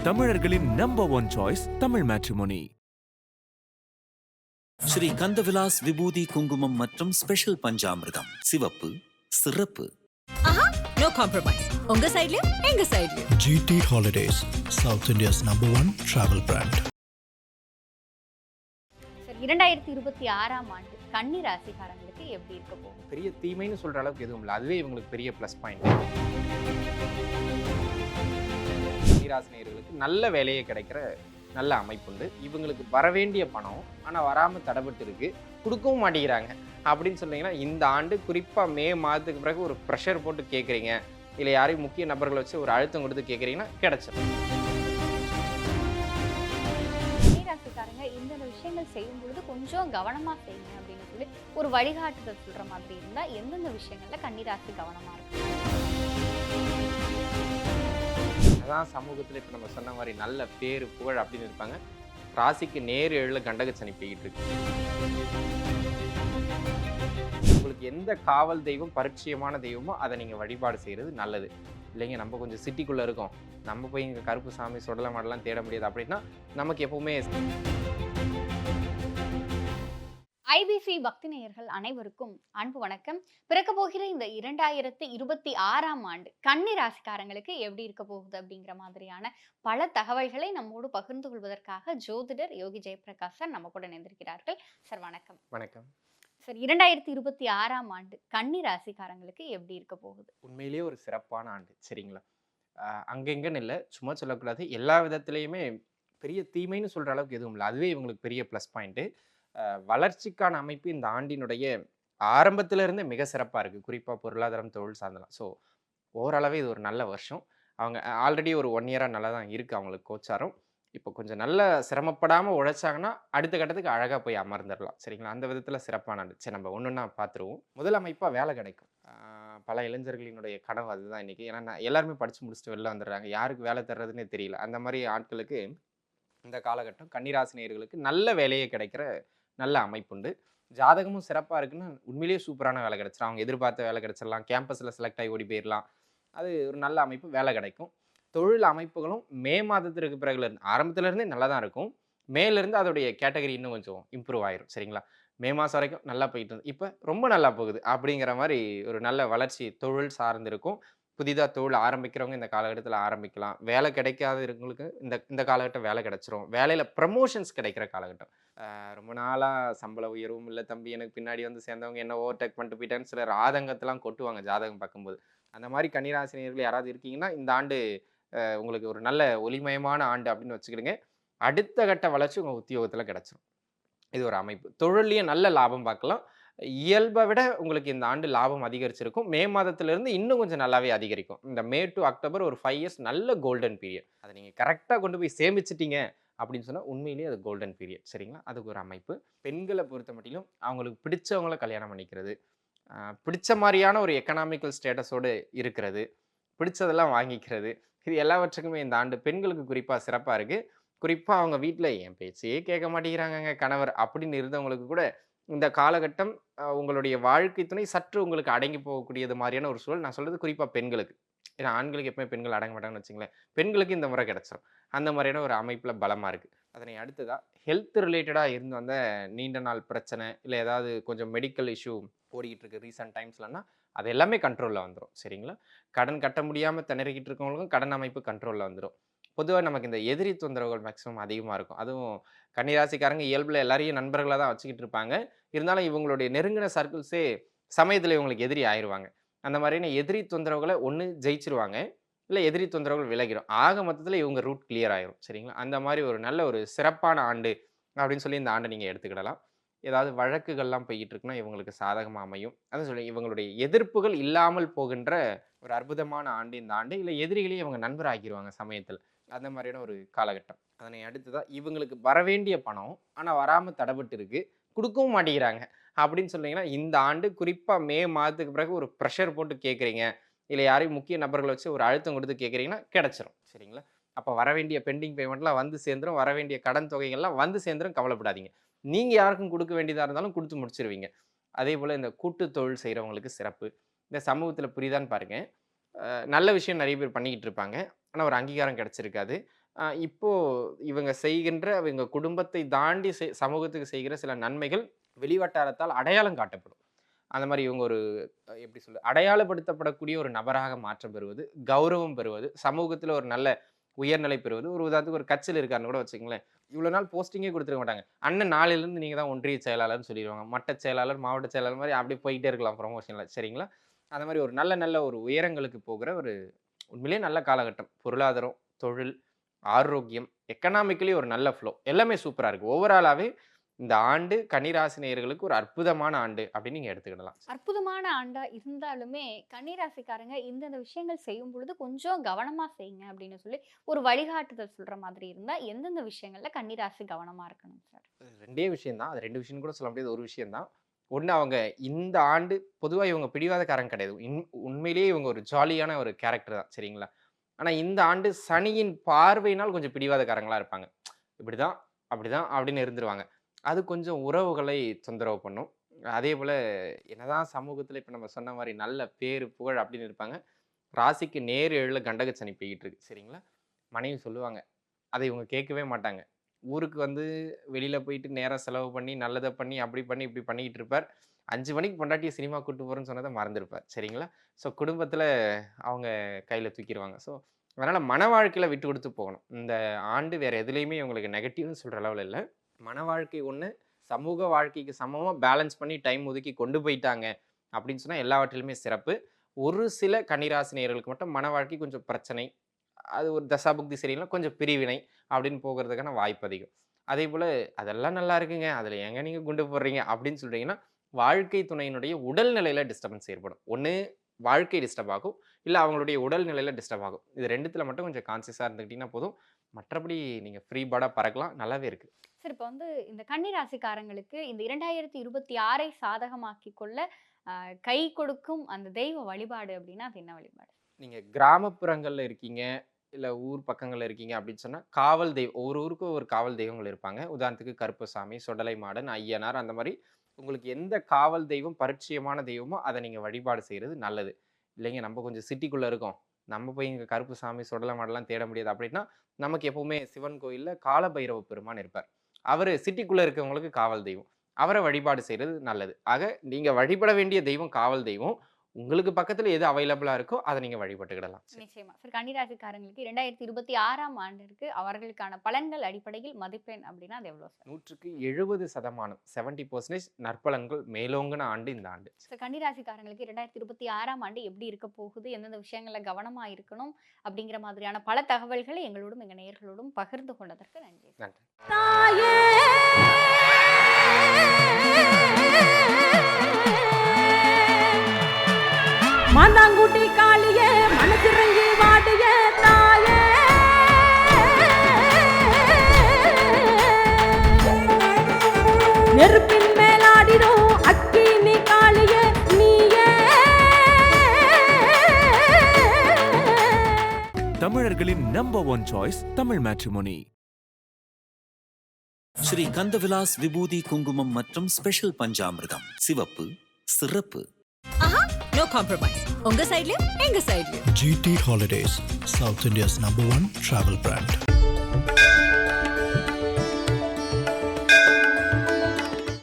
தமிழர்களின் number one choice Tamil matrimony. Sri Kandavilas விபூதி குங்குமம் மற்றும் ஸ்பெஷல் பஞ்சாமிர்தம். சிவப்பு சிறப்பு. No compromise. உங்க சைடுலயும் எங்க சைடுலயும். GT Holidays, South India's #1 travel brand. 2026ஆம் ஆண்டு கன்னி ராசிக்காரங்களுக்கு எப்படி இருக்க போகும்? பெரிய தீமைன்னு சொல்ற அளவுக்கு எதுவும் இல்லை. அதுவே இவங்களுக்கு பெரிய ப்ளஸ் பாயிண்ட். கன்னிராசினியர்களுக்கு நல்ல வேலையை கிடைக்கிற நல்ல அமைப்புண்டு. இவங்களுக்கு வரவேண்டிய பணம் ஆனால் வராமல் தடைபட்டு இருக்கு, கொடுக்கவும் மாட்டேங்கிறாங்க அப்படின்னு சொன்னீங்கன்னா இந்த ஆண்டு குறிப்பாக மே மாதத்துக்கு பிறகு ஒரு ப்ரெஷர் போட்டு கேட்குறீங்க, இல்லை யாரையும் முக்கிய நபர்களை வச்சு ஒரு அழுத்தம் கொடுத்து கேட்குறீங்கன்னா கிடைச்சிடும். கன்னிராசிக்காரங்க இந்த விஷயங்கள் செய்யும் பொழுது கொஞ்சம் கவனமா செய்யுங்க அப்படின்னு சொல்லி ஒரு வழிகாட்டுதல் சொல்ற மாதிரி இருந்தா எந்தெந்த விஷயங்கள்ல கன்னிராசி கவனமா இருக்கு? அதான் சமூகத்தில் இப்போ நம்ம சொன்ன மாதிரி நல்ல பேர் புகழ் அப்படின்னு இருப்பாங்க. ராசிக்கு நேர் எழுல கண்டக சனி போய்கிட்டு இருக்கு. உங்களுக்கு எந்த காவல் தெய்வம் பரிச்சயமான தெய்வமோ அதை நீங்கள் வழிபாடு செய்கிறது நல்லது. இல்லைங்க நம்ம கொஞ்சம் சிட்டிக்குள்ளே இருக்கோம், நம்ம போய் இங்கே கருப்பு சாமி சுடலை மாடலாம் தேட முடியாது அப்படின்னா நமக்கு எப்பவுமே ஐபிசி பக்தி நேயர்கள் அனைவருக்கும் அன்பு வணக்கம். பிறக்க போகிற இந்த 2026ஆம் ஆண்டு கன்னி ராசிக்காரங்களுக்கு எப்படி இருக்க போகுது அப்படிங்கிற மாதிரியான பல தகவல்களை நம்மோடு பகிர்ந்து கொள்வதற்காக ஜோதிடர் யோகி ஜெயபிரகாஷ் சார் நம்ம கூட இணைந்திருக்கிறார்கள். சார் வணக்கம். வணக்கம் சார். 2026ஆம் ஆண்டு கன்னி ராசிக்காரங்களுக்கு எப்படி இருக்க போகுது? உண்மையிலேயே ஒரு சிறப்பான ஆண்டு. சரிங்களா, அங்கெங்கன்னு இல்லை, சும்மா சொல்லக்கூடாது, எல்லா விதத்துலேயுமே பெரிய தீமைன்னு சொல்கிற அளவுக்கு எதுவும் இல்லை. அதுவே இவங்களுக்கு பெரிய ப்ளஸ் பாயிண்ட்டு. வளர்ச்சிக்கான அமைப்பு இந்த ஆண்டினுடைய ஆரம்பத்திலிருந்தே மிக சிறப்பாக இருக்குது. குறிப்பாக பொருளாதாரம், தொழில் சார்ந்தலாம். ஸோ ஓரளவே இது ஒரு நல்ல வருஷம். அவங்க ஆல்ரெடி ஒரு 1 இயராக நல்லா தான் இருக்குது அவங்களுக்கு கோச்சாரம். இப்போ கொஞ்சம் நல்ல சிரமப்படாமல் உழைச்சாங்கன்னா அடுத்த கட்டத்துக்கு அழகாக போய் அமர்ந்துடலாம். சரிங்களா, அந்த விதத்தில் சிறப்பான ஆண்டு. சரி, நம்ம ஒன்றுன்னா பார்த்துருவோம். முதல் அமைப்பாக வேலை கிடைக்கும். பல இளைஞர்களினுடைய கனவு அதுதான் இன்றைக்கி. ஏன்னா எல்லாருமே படித்து முடிச்சுட்டு வெளில வந்துடுறாங்க, யாருக்கு வேலை தர்றதுன்னே தெரியல. அந்த மாதிரி ஆட்களுக்கு இந்த காலகட்டம் கன்னிராசினியர்களுக்கு நல்ல வேலையே கிடைக்கிற நல்ல அமைப்புண்டு. ஜாதகமும் சிறப்பாக இருக்குன்னு உண்மையிலேயே சூப்பரான வேலை கிடைச்சிடும். அவங்க எதிர்பார்த்த வேலை கிடைச்சிடலாம், கேம்பஸில் செலக்ட் ஆகி ஓடி போயிடலாம். அது ஒரு நல்ல அமைப்பு, வேலை கிடைக்கும். தொழில் அமைப்புகளும் மே மாதத்திற்கு பிறகுலேருந்து ஆரம்பத்துலேருந்தே நல்லா தான் இருக்கும். மேலேருந்து அதோடைய கேட்டகரி இன்னும் கொஞ்சம் இம்ப்ரூவ் ஆயிரும். சரிங்களா, மே மாதம் வரைக்கும் நல்லா போயிட்டு இருந்தது, இப்போ ரொம்ப நல்லா போகுது அப்படிங்கிற மாதிரி ஒரு நல்ல வளர்ச்சி தொழில் சார்ந்து இருக்கும். புதிதாக தொழில் ஆரம்பிக்கிறவங்க இந்த காலகட்டத்தில் ஆரம்பிக்கலாம். வேலை கிடைக்காத இருக்கவங்களுக்கு இந்த காலகட்டம் வேலை கிடைச்சிரும். வேலையில் ப்ரமோஷன்ஸ் கிடைக்கிற காலகட்டம். ரொம்ப நாளாக சம்பள உயர்வும் இல்லை தம்பி, எனக்கு பின்னாடி வந்து சேர்ந்தவங்க என்ன ஓவர்டேக் பண்ணிட்டு போயிட்டேன்னு சிலர் ஆதங்கத்தெல்லாம் கொட்டுவாங்க ஜாதகம் பார்க்கும்போது. அந்த மாதிரி கன்னிராசினியர்கள் யாராவது இருக்கீங்கன்னா இந்த ஆண்டு உங்களுக்கு ஒரு நல்ல ஒளிமயமான ஆண்டு அப்படின்னு வச்சுக்கிடுங்க. அடுத்த கட்ட வளர்ச்சி உங்கள் உத்தியோகத்தில் கிடச்சிரும். இது ஒரு அமைப்பு. தொழிலையும் நல்ல லாபம் பார்க்கலாம். இயல்பை விட உங்களுக்கு இந்த ஆண்டு லாபம் அதிகரிச்சிருக்கும். மே மாதத்திலிருந்து இன்னும் கொஞ்சம் நல்லாவே அதிகரிக்கும். இந்த மே டு அக்டோபர் ஒரு 5 இயர்ஸ் நல்ல கோல்டன் பீரியட். அதை நீங்கள் கரெக்டாக கொண்டு போய் சேமிச்சிட்டீங்க அப்படின்னு சொன்னால் உண்மையிலேயே அது கோல்டன் பீரியட். சரிங்களா, அதுக்கு ஒரு அமைப்பு. பெண்களை பொறுத்த மட்டிலும் அவங்களுக்கு பிடிச்சவங்கள கல்யாணம் பண்ணிக்கிறது, பிடிச்ச மாதிரியான ஒரு எக்கனாமிக்கல் ஸ்டேட்டஸோடு இருக்கிறது, பிடிச்சதெல்லாம் வாங்கிக்கிறது, இது எல்லாவற்றுக்குமே இந்த ஆண்டு பெண்களுக்கு குறிப்பாக சிறப்பாக இருக்குது. குறிப்பாக அவங்க வீட்டில் என் பேச்சையே கேட்க மாட்டேங்கிறாங்க கணவர் அப்படின்னு இருந்தவங்களுக்கு கூட இந்த காலகட்டம் உங்களுடைய வாழ்க்கை துணை சற்று உங்களுக்கு அடங்கி போகக்கூடியது மாதிரியான ஒரு சூழல். நான் சொல்கிறது குறிப்பாக பெண்களுக்கு. ஏன்னா ஆண்களுக்கு எப்பவுமே பெண்கள் அடங்க மாட்டாங்கன்னு வச்சுங்களேன். பெண்களுக்கு இந்த முறை கிடச்சிரும். அந்த மாதிரியான ஒரு அமைப்பில் பலமாக இருக்குது. அதனை அடுத்ததாக ஹெல்த் ரிலேட்டடாக இருந்து வந்த நீண்ட நாள் பிரச்சனை, இல்லை ஏதாவது கொஞ்சம் மெடிக்கல் இஷ்யூ ஓடிக்கிட்டு இருக்கு ரீசெண்ட் டைம்ஸ்லன்னா அது எல்லாமே கண்ட்ரோலில் வந்துடும். சரிங்களா, கடன் கட்ட முடியாமல் திணறிக்கிட்டு இருக்கவங்களுக்கும் கடன் அமைப்பு கண்ட்ரோலில் வந்துடும். பொதுவாக நமக்கு இந்த எதிரி தொந்தரவுகள் மேக்ஸிமம் அதிகமாக இருக்கும். அதுவும் கன்னிராசிக்காரங்க இயல்பில் எல்லாரையும் நண்பர்களாக தான் வச்சுக்கிட்டு இருப்பாங்க. இருந்தாலும் இவங்களுடைய நெருங்கின சர்க்கிள்ஸே சமயத்தில் இவங்களுக்கு எதிரி ஆயிடுவாங்க. அந்த மாதிரியான எதிரி தொந்தரவுகளை ஒன்று ஜெயிச்சிருவாங்க, இல்லை எதிரி தொந்தரவுகள் விலகிடும். ஆக மொத்தத்தில் இவங்க ரூட் கிளியர் ஆயிரும். சரிங்களா, அந்த மாதிரி ஒரு நல்ல ஒரு சிறப்பான ஆண்டு அப்படின்னு சொல்லி இந்த ஆண்டை நீங்கள் எடுத்துக்கிடலாம். ஏதாவது வழக்குகள்லாம் போய்கிட்டு இருக்குன்னா இவங்களுக்கு சாதகமாக அமையும். அதான் சொல்லி இவங்களுடைய எதிர்ப்புகள் இல்லாமல் போகின்ற ஒரு அற்புதமான ஆண்டு இந்த ஆண்டு. இல்லை எதிரிகளையும் இவங்க நண்பர் ஆக்கிடுவாங்க சமயத்தில். அந்த மாதிரியான ஒரு காலகட்டம். அதனை அடுத்ததான் இவங்களுக்கு வரவேண்டிய பணம் ஆனால் வராமல் தடைபட்டு இருக்கு, கொடுக்கவும் மாட்டேங்கிறாங்க அப்படின்னு சொன்னீங்கன்னா இந்த ஆண்டு குறிப்பாக மே மாதத்துக்கு பிறகு ஒரு ப்ரெஷர் போட்டு கேட்குறீங்க, இல்லை யாரையும் முக்கிய நபர்களை வச்சு ஒரு அழுத்தம் கொடுத்து கேட்குறீங்கன்னா கிடைச்சிரும். சரிங்களா, அப்போ வரவேண்டிய பெண்டிங் பேமெண்ட்லாம் வந்து சேர்ந்துடும், வரவேண்டிய கடன் தொகைகள்லாம் வந்து சேர்ந்துடும். கவலைப்படாதீங்க. நீங்கள் யாருக்கும் கொடுக்க வேண்டியதாக இருந்தாலும் கொடுத்து முடிச்சிருவீங்க. அதே போல் இந்த கூட்டு தொழில் செய்கிறவங்களுக்கு சிறப்பு. இந்த சமூகத்தில் புரியுதான்னு பாருங்கள். நல்ல விஷயம் நிறைய பேர் பண்ணிக்கிட்டு இருப்பாங்க, ஆனால் ஒரு அங்கீகாரம் கிடச்சிருக்காது. இப்போ இவங்க செய்கின்ற இவங்க குடும்பத்தை தாண்டி சமூகத்துக்கு செய்கிற சில நன்மைகள் வெளிவட்டாரத்தால் அடையாளம் காட்டப்படும். அந்த மாதிரி இவங்க ஒரு எப்படி சொல்ல அடையாளப்படுத்தப்படக்கூடிய ஒரு நபராக மாற்றம் பெறுவது, கௌரவம் பெறுவது, சமூகத்தில் ஒரு நல்ல உயர்நிலை பெறுவது. ஒரு உதாரணத்துக்கு ஒரு கட்சியில் இருக்காருன்னு கூட வச்சுங்களேன், இவ்வளோ நாள் போஸ்டிங்கே கொடுத்துருக்க மாட்டாங்க. அண்ணன் நாளையிலேருந்து நீங்கள் தான் ஒன்றிய செயலாளர்னு சொல்லிடுவாங்க. மட்ட செயலாளர், மாவட்ட செயலாளர் மாதிரி அப்படியே போயிட்டே இருக்கலாம் ப்ரொமோஷனில். சரிங்களா? அந்த மாதிரி ஒரு நல்ல ஒரு உயரங்களுக்கு போகிற ஒரு உண்மையிலேயே நல்ல காலகட்டம். பொருளாதாரம், தொழில், ஆரோக்கியம், எக்கனாமிக்கலி ஒரு நல்ல ஃப்ளோ எல்லாமே சூப்பராக இருக்குது. ஓவராலாகவே இந்த ஆண்டு கன்னிராசி நேயர்களுக்கு ஒரு அற்புதமான ஆண்டு அப்படின்னு நீங்கள் எடுத்துக்கிடலாம். அற்புதமான ஆண்டா இருந்தாலுமே கன்னிராசிக்காரங்க இந்தந்த விஷயங்கள் செய்யும் பொழுது கொஞ்சம் கவனமா செய்யுங்க அப்படின்னு சொல்லி ஒரு வழிகாட்டுதல் சொல்ற மாதிரி இருந்தா எந்தெந்த விஷயங்கள்ல கன்னிராசி கவனமா இருக்கணும் சார்? 2 விஷயம் தான். அது 2 விஷயம் கூட சொல்ல முடியாது, ஒரு விஷயம் தான். ஒன்று, அவங்க இந்த ஆண்டு பொதுவாக இவங்க பிடிவாதக்காரங்க கிடையாது. உண்மையிலேயே இவங்க ஒரு ஜாலியான ஒரு கேரக்டர் தான். சரிங்களா? ஆனால் இந்த ஆண்டு சனியின் பார்வையினால் கொஞ்சம் பிடிவாதக்காரங்களாக இருப்பாங்க. இப்படிதான் அப்படிதான் அப்படின்னு இருந்துருவாங்க. அது கொஞ்சம் உறவுகளை தொந்தரவு பண்ணும். அதே போல் என்னதான் சமூகத்தில் இப்போ நம்ம சொன்ன மாதிரி நல்ல பேர் புகழ் அப்படின்னு இருப்பாங்க, ராசிக்கு நேர் 7 கண்டக சனி போய்கிட்டு இருக்கு. சரிங்களா? மனைவி சொல்லுவாங்க, அதை இவங்க கேட்கவே மாட்டாங்க. ஊருக்கு வந்து வெளியில் போயிட்டு நேரம் செலவு பண்ணி நல்லதை பண்ணி அப்படி பண்ணி இப்படி பண்ணிக்கிட்டு இருப்பார். 5 மணிக்கு பொண்டாட்டியை சினிமா கூட்டு போகிறேன்னு சொன்னதை மறந்துருப்பார். சரிங்களா? ஸோ குடும்பத்தில் அவங்க கையில் தூக்கிடுவாங்க. ஸோ அதனால் மன வாழ்க்கையில் விட்டு கொடுத்து போகணும். இந்த ஆண்டு வேறு எதுலேயுமே இவங்களுக்கு நெகட்டிவ்னு சொல்கிற அளவில் இல்லை. மன வாழ்க்கை ஒன்று சமூக வாழ்க்கைக்கு சமமாக பேலன்ஸ் பண்ணி டைம் ஒதுக்கி கொண்டு போயிட்டாங்க அப்படின்னு சொன்னால் எல்லாவற்றிலுமே சிறப்பு. ஒரு சில கன்னிராசி நேயர்களுக்கு மட்டும் மன வாழ்க்கை கொஞ்சம் பிரச்சனை, அது ஒரு தசாபுக்தி சரியில்லை, கொஞ்சம் பிரிவினை அப்படின்னு போகிறதுக்கான வாய்ப்பு அதிகம். அதே போல் அதெல்லாம் நல்லா இருக்குங்க, அதில் எங்கே நீங்கள் குண்டு போடுறீங்க அப்படின்னு சொல்கிறீங்கன்னா வாழ்க்கை துணையினுடைய உடல்நிலையில் டிஸ்டர்பன்ஸ் ஏற்படும். ஒன்று வாழ்க்கை டிஸ்டர்ப் ஆகும், இல்லை அவங்களுடைய உடல்நிலையில் டிஸ்டர்ப் ஆகும். இது 2த்தில் மட்டும் கொஞ்சம் கான்சியஸாக இருந்துக்கிட்டிங்கன்னா போதும். மற்றபடி நீங்கள் ஃப்ரீ பேர்டாக பறக்கலாம், நல்லாவே இருக்குது. சார், இப்போ வந்து இந்த கன்னிராசிக்காரங்களுக்கு இந்த 2026 சாதகமாக்கி கொள்ள கை கொடுக்கும் அந்த தெய்வ வழிபாடு அப்படின்னா அது என்ன வழிபாடு? நீங்கள் கிராமப்புறங்களில் இருக்கீங்க, இல்லை ஊர் பக்கங்களில் இருக்கீங்க அப்படின்னு சொன்னால் காவல் தெய்வம், ஒவ்வொரு ஊருக்கும் ஒரு காவல் தெய்வங்கள் இருப்பாங்க. உதாரணத்துக்கு கருப்பசாமி, சொடலை மாடன், ஐயனார், அந்த மாதிரி உங்களுக்கு எந்த காவல் தெய்வம் பரிச்சயமான தெய்வமோ அதை நீங்கள் வழிபாடு செய்கிறது நல்லது. இல்லைங்க நம்ம கொஞ்சம் சிட்டிக்குள்ளே இருக்கோம், நம்ம போய் இங்கே கருப்புசாமி சொடலை மாடெல்லாம் தேட முடியாது அப்படின்னா நமக்கு எப்போவுமே சிவன் கோயிலில் காலபைரவ பெருமான் இருப்பார். அவர் சிட்டிக்குள்ளே இருக்கவங்களுக்கு காவல் தெய்வம், அவரை வழிபாடு செய்கிறது நல்லது. ஆக நீங்கள் வழிபட வேண்டிய தெய்வம் காவல் தெய்வம், உங்களுக்கு பக்கத்தில் எது அவைலபிளாக இருக்கோ அதை நீங்கள் வழிபட்டுக்கிடலாம். நிச்சயமா சார். கன்னிராசிக்காரங்களுக்கு 2026 ஆண்டிற்கு அவர்களுக்கான பலன்கள் அடிப்படையில் மதிப்பெண் அப்படின்னா அது எவ்வளோ சார்? 100க்கு 70%, 70% நற்பலன்கள் மேலோங்கின ஆண்டு இந்த ஆண்டு. சார், கன்னிராசிக்காரங்களுக்கு 2026 ஆண்டு எப்படி இருக்க போகுது, எந்தெந்த விஷயங்கள்ல கவனமா இருக்கணும் அப்படிங்கிற மாதிரியான பல தகவல்களை எங்களோடும் எங்க நேயர்களோடும் பகிர்ந்து கொண்டதற்கு நன்றி. நன்றி. மாந்தாங்குட்டி காளியே மனசிறங்கி வாடிய தாயே, நெருப்பின் மேலாடிடும் அக்கினி காளியே நீயே. தமிழர்களின் number 1 choice Tamil matrimony. Sri Kandavilas விபூதி குங்குமம் மற்றும் ஸ்பெஷல் பஞ்சாமிர்தம். சிவப்பு, சிறப்பு. No compromise. உங்க சைடுலயும் எங்க சைடுலயும். GT Holidays, South India's #1 travel brand.